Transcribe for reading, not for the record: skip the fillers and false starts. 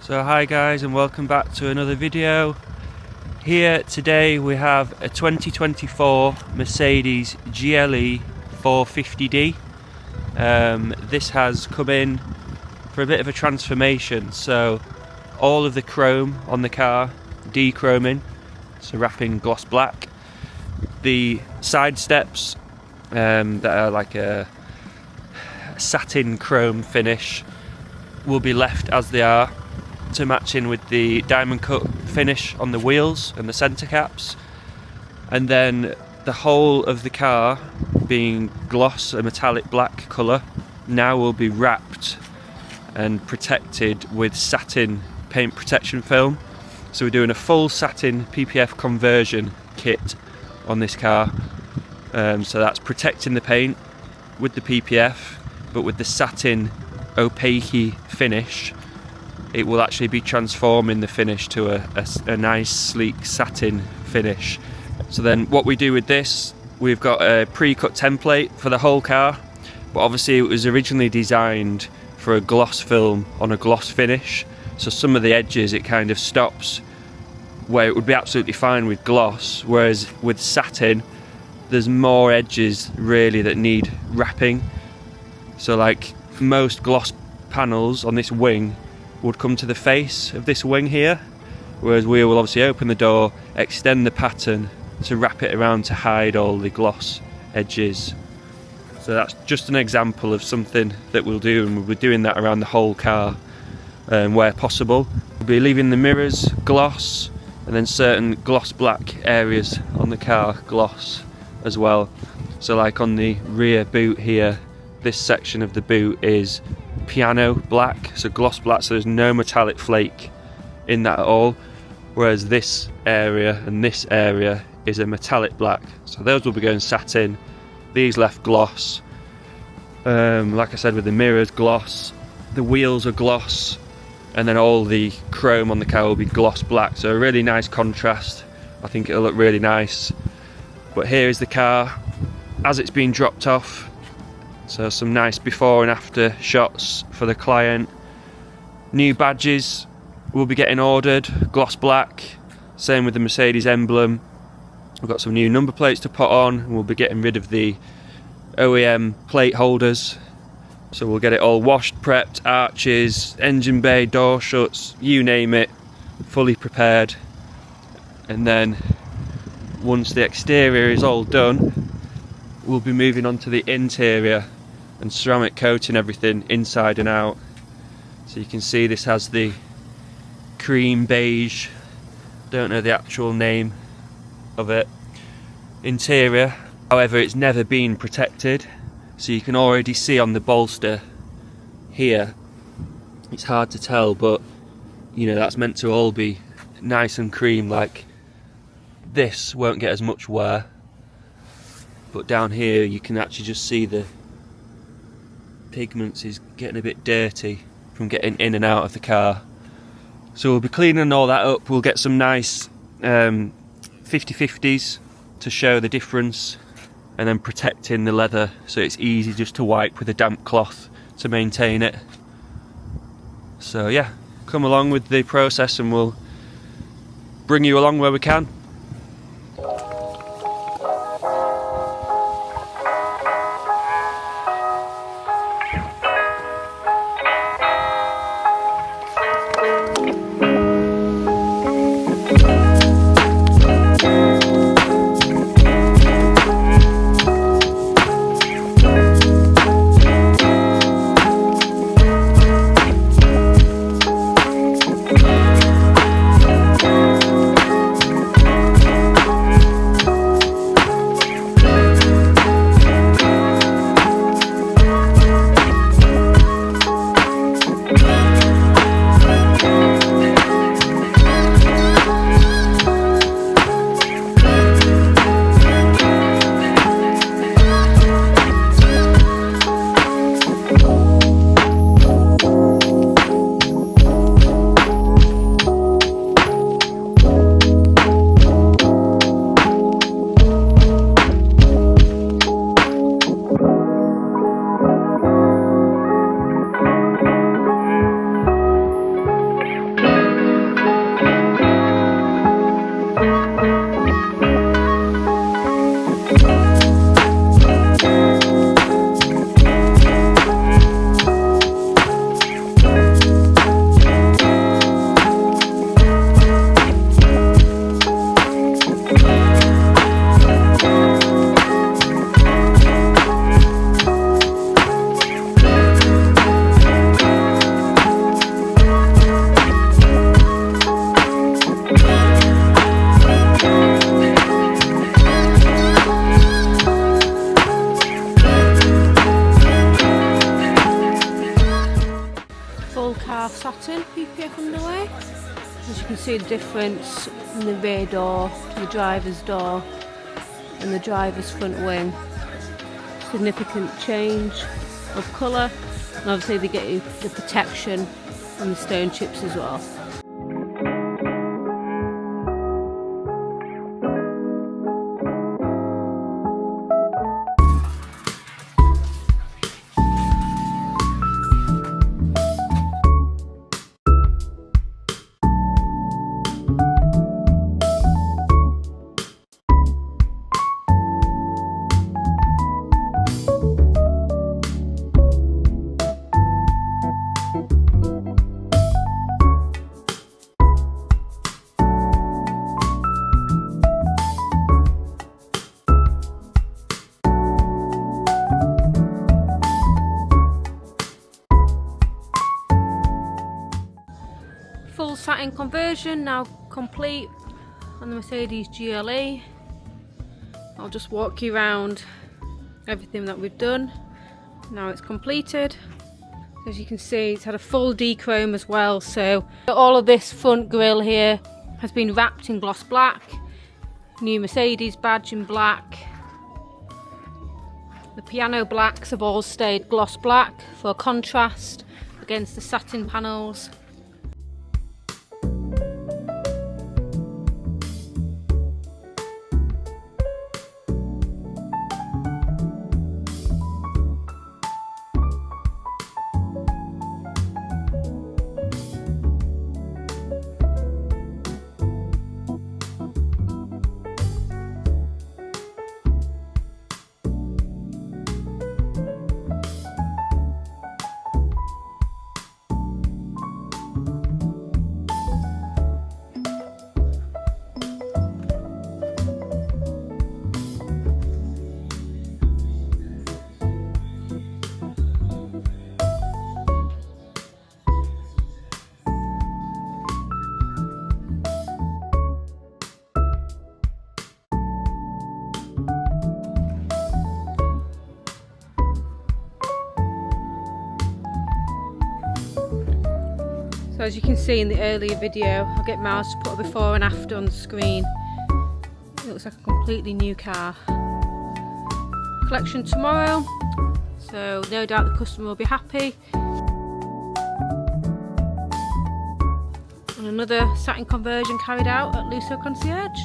So hi guys, and welcome back to another video. Here today we have a 2024 Mercedes GLE 450d. This has come in for a bit of a transformation, so all of the chrome on the car de-chroming, so wrapping gloss black. The side steps that are like a satin chrome finish will be left as they are, to match in with the diamond cut finish on the wheels and the centre caps. And then the whole of the car, being gloss, a metallic black colour, now will be wrapped and protected with satin paint protection film. So we're doing a full satin PPF conversion kit on this car. So that's protecting the paint with the PPF, but with the satin opaque finish, it will actually be transforming the finish to a nice sleek satin finish. So then what we do with this, we've got a pre-cut template for the whole car, but obviously it was originally designed for a gloss film on a gloss finish, so some of the edges it kind of stops where it would be absolutely fine with gloss, whereas with satin there's more edges really that need wrapping. So like most gloss panels on this wing would come to the face of this wing here, whereas we will obviously open the door, extend the pattern to wrap it around to hide all the gloss edges. So that's just an example of something that we'll do, and we'll be doing that around the whole car where possible. We'll be leaving the mirrors gloss, and then certain gloss black areas on the car gloss as well. So like on the rear boot here, this section of the boot is piano black, so gloss black, so there's no metallic flake in that at all, whereas this area and this area is a metallic black, so those will be going satin. These left gloss, like I said, with the mirrors gloss, the wheels are gloss, and then all the chrome on the car will be gloss black, so a really nice contrast. I think it'll look really nice. But here is the car as it's been dropped off. So some nice before and after shots for the client. New badges will be getting ordered, gloss black, same with the Mercedes emblem. We've got some new number plates to put on, and we'll be getting rid of the OEM plate holders. So we'll get it all washed, prepped, arches, engine bay, door shuts, you name it, fully prepared. And then once the exterior is all done, we'll be moving on to the interior and ceramic coating everything inside and out. So you can see this has the cream beige, don't know the actual name of it, interior. However, it's never been protected, so you can already see on the bolster here, it's hard to tell, but you know, that's meant to all be nice and cream. Like this won't get as much wear, but down here you can actually just see the pigments is getting a bit dirty from getting in and out of the car. So we'll be cleaning all that up. We'll get some nice 50/50s to show the difference, and then protecting the leather so it's easy just to wipe with a damp cloth to maintain it. So yeah, come along with the process and we'll bring you along where we can. full car satin PPF underway. As you can see the difference in the rear door to the driver's door and the driver's front wing. Significant change of colour, and obviously they get you the protection and the stone chips as well. Full satin conversion now complete on the Mercedes GLE. I'll just walk you around everything that we've done. Now it's completed. As you can see, it's had a full dechrome as well, so all of this front grille here has been wrapped in gloss black. New Mercedes badge in black. The piano blacks have all stayed gloss black for contrast against the satin panels. So as you can see in the earlier video, I'll get Miles to put a before and after on the screen. It looks like a completely new car. Collection tomorrow, so no doubt the customer will be happy. And another satin conversion carried out at Concierge.